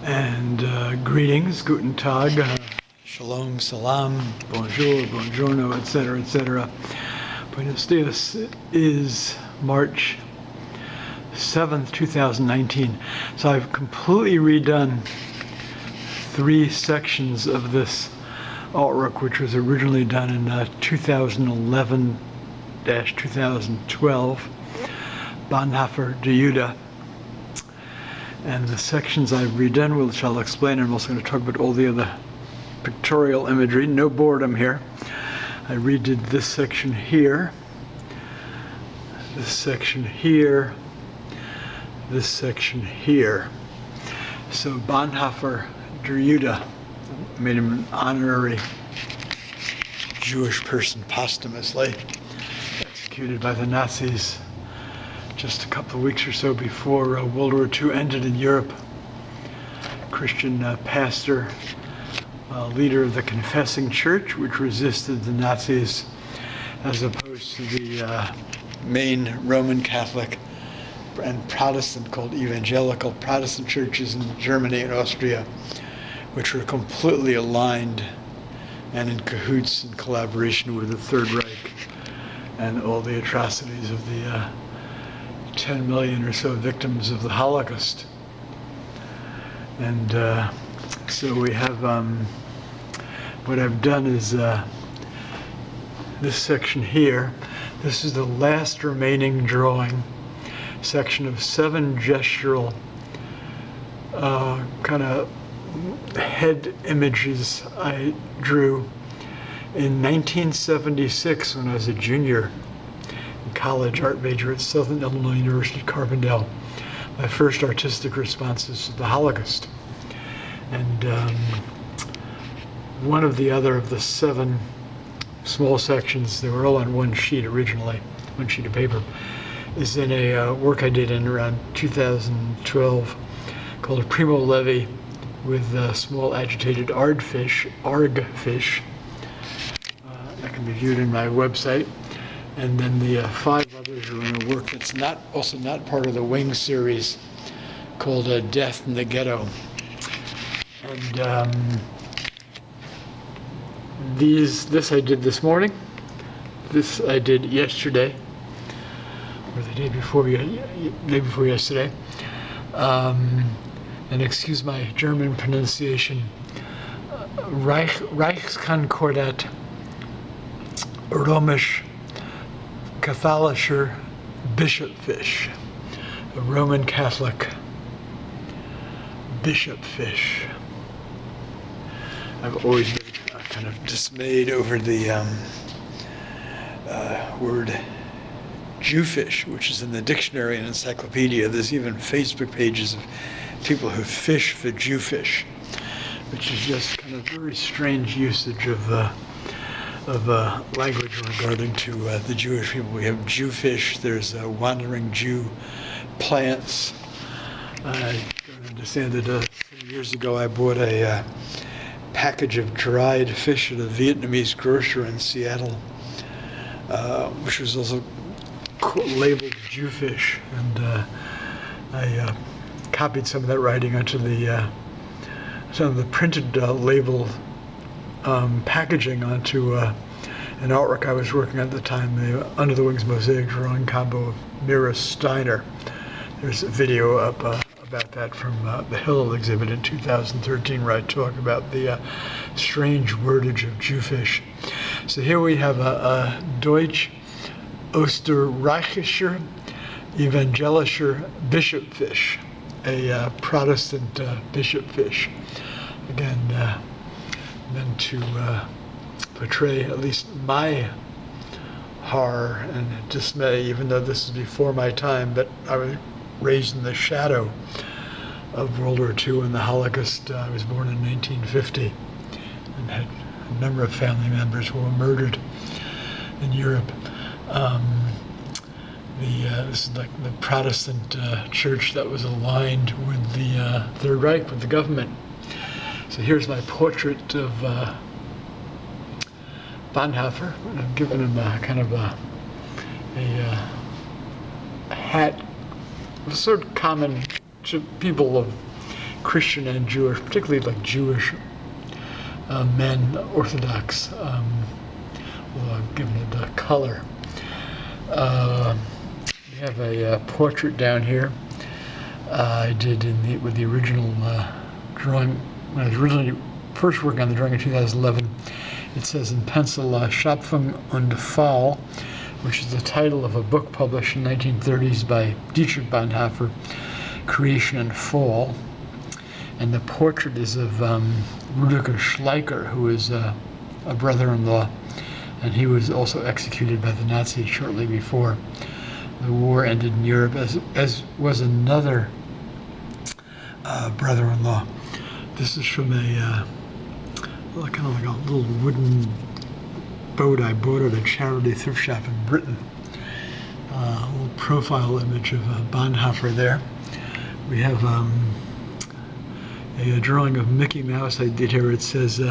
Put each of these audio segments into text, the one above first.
And greetings, guten tag, shalom, salam, bonjour, buongiorno, etc., etc. Buenos dias. Is March 7th, 2019. So I've completely redone 3 sections of this artwork, which was originally done in 2011-2012, Bonhoeffer der Jude. And the sections I've redone, which I'll explain, and I'm also going to talk about all the other pictorial imagery. No boredom here. I redid this section here, this section here, this section here. So Bonhoeffer der Jude made him an honorary Jewish person posthumously, executed by the Nazis just a couple of weeks or so before World War II ended in Europe. Christian pastor, leader of the Confessing Church, which resisted the Nazis, as opposed to the main Roman Catholic and Protestant called evangelical Protestant churches in Germany and Austria, which were completely aligned and in cahoots and collaboration with the Third Reich and all the atrocities of the 10 million or so victims of the Holocaust. And so we have, what I've done is this section here. This is the last remaining drawing section of 7 gestural kind of head images I drew in 1976 when I was a junior in college, art major at Southern Illinois University, Carbondale. My first artistic responses to the Holocaust. And one of the 7 small sections, they were all on one sheet originally, one sheet of paper, is in a work I did in around 2012 called a Primo Levi with small agitated ARG fish. That can be viewed in my website. And then the 5 others are in a work that's also not part of the Wing series called Death in the Ghetto. And this I did this morning. This I did yesterday, or the day before yesterday. And excuse my German pronunciation. Reichskonkordat römisch-katholischer Bischofsfisch, a Roman Catholic bishop fish. I've always been kind of dismayed over the word Jewfish, which is in the dictionary and encyclopedia. There's even Facebook pages of people who fish for Jewfish, which is just kind of very strange usage of language regarding to the Jewish people. We have Jewfish, there's wandering Jew plants. I don't understand that some years ago I bought a package of dried fish at a Vietnamese grocer in Seattle, which was also labeled Jewfish, and I copied some of that writing onto some of the printed label packaging onto an artwork I was working on at the time, the Under the Wings mosaic drawing combo of Mira Steiner. There's a video up about that from the Hill exhibit in 2013, where I talk about the strange wordage of Jewfish. So here we have a deutsch-österreichischer, Evangelischer Bischofsfisch, a Protestant bishop fish. Again, meant to portray at least my horror and dismay, even though this is before my time, but I was raised in the shadow of World War II and the Holocaust. I was born in 1950 and had a number of family members who were murdered in Europe. This is like the Protestant church that was aligned with the Third Reich, with the government. So here's my portrait of Bonhoeffer. I've given him kind of a hat, sort of common to people of Christian and Jewish, particularly like Jewish men, Orthodox, given it a color. We have a portrait down here I did with the original drawing when I was originally first working on the drawing in 2011. It says in pencil, Schöpfung und Fall, which is the title of a book published in the 1930s by Dietrich Bonhoeffer, Creation and Fall. And the portrait is of Rudiger Schleicher, who is a brother-in-law, and he was also executed by the Nazis shortly before the war ended in Europe, as was another brother-in-law. This is from a kind of like a little wooden boat I bought at a charity thrift shop in Britain. A little profile image of Bonhoeffer there. We have a drawing of Mickey Mouse I did here. It says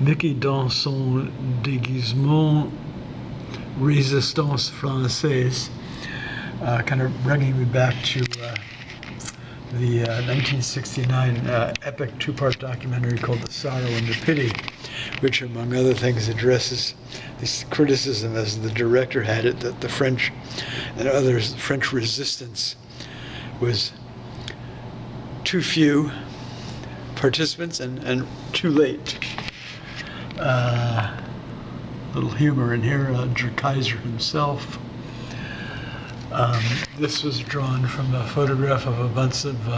Mickey dans son déguisement, résistance francaise, kind of bringing me back to the 1969 epic two-part documentary called The Sorrow and the Pity, which among other things addresses this criticism, as the director had it, that the French and others, French resistance was too few participants and too late. Little humor in here, Kaiser himself. This was drawn from a photograph of a bunch of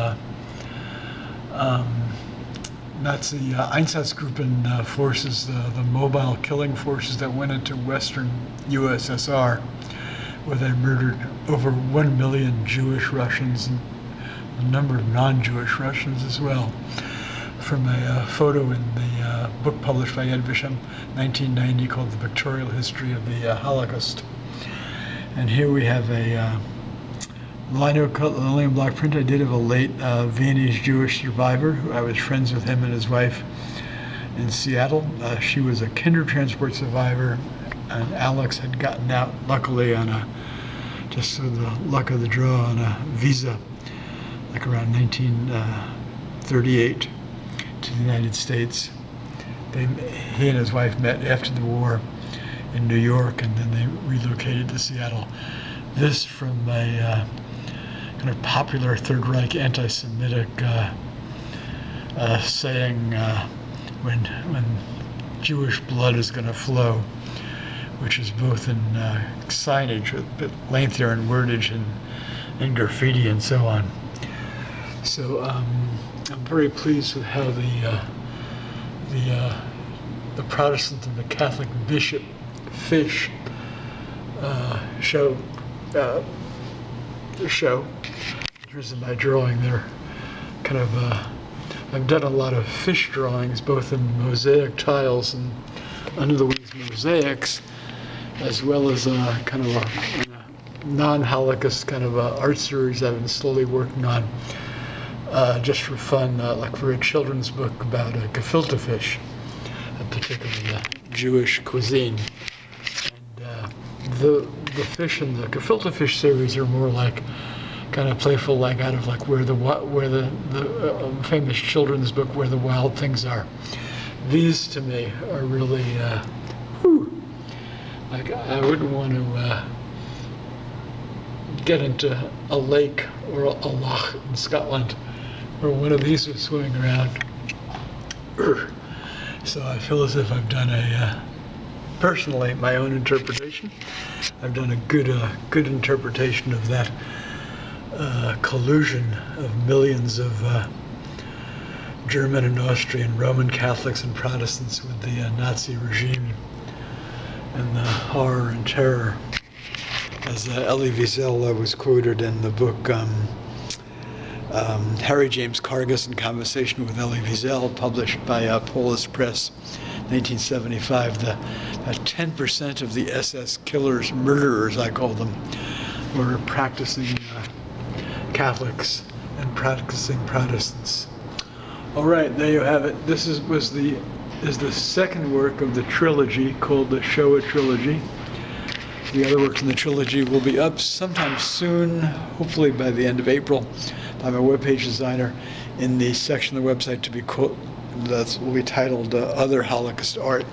Nazi Einsatzgruppen forces, the mobile killing forces that went into Western USSR, where they murdered over 1 million Jewish Russians and a number of non-Jewish Russians as well. From a photo in the book published by Ed Bisham, 1990, called The Pictorial History of the Holocaust. And here we have a linoleum block print I did of a late Viennese Jewish survivor, who I was friends with him and his wife in Seattle. She was a Kindertransport survivor, and Alex had gotten out, luckily, on just through the luck of the draw, on a visa, like around 1938, to the United States. He and his wife met after the war in New York, and then they relocated to Seattle. This from a kind of popular Third Reich anti-Semitic saying, when Jewish blood is going to flow, which is both in signage, a bit lengthier in wordage, and graffiti and so on. So I'm very pleased with how the Protestant and the Catholic bishop fish show. Here's my drawing. They're kind of. I've done a lot of fish drawings, both in mosaic tiles and under the wings mosaics, as well as kind of a non-Holocaust kind of art series I've been slowly working on, just for fun, like for a children's book about gefilte fish, particularly Jewish cuisine. And the fish in the gefilte fish series are more like kind of playful, like out of like where the famous children's book Where the Wild Things Are. These to me are really like I wouldn't want to get into a lake or a loch in Scotland where one of these was swimming around. So I feel as if I've done personally my own interpretation. I've done a good interpretation of that collusion of millions of German and Austrian Roman Catholics and Protestants with the Nazi regime, and the horror and terror, as Elie Wiesel was quoted in the book Harry James Cargus in Conversation with Elie Wiesel, published by Polis Press, 1975. That 10% of the SS killers, murderers I call them, were practicing Catholics and practicing Protestants. All right, there you have it. This is the second work of the trilogy called the Shoah trilogy. The other works in the trilogy will be up sometime soon, hopefully by the end of April, by my webpage designer, in the section of the website to be that will be titled Other Holocaust Art.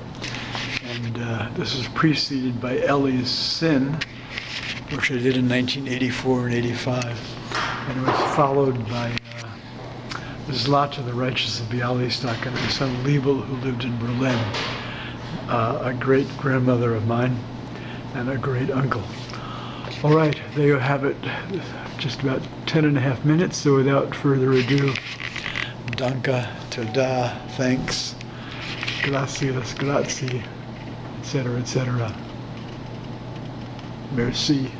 And this is preceded by Ellie's Sin, which I did in 1984 and 85. And it was followed by Zlata, the Righteous of Bialystok, and her son Liebel, who lived in Berlin, a great grandmother of mine and a great uncle. All right, there you have it. Just about 10.5 minutes, so without further ado, danke, toda, thanks, gracias, grazie, etc., etc. Merci.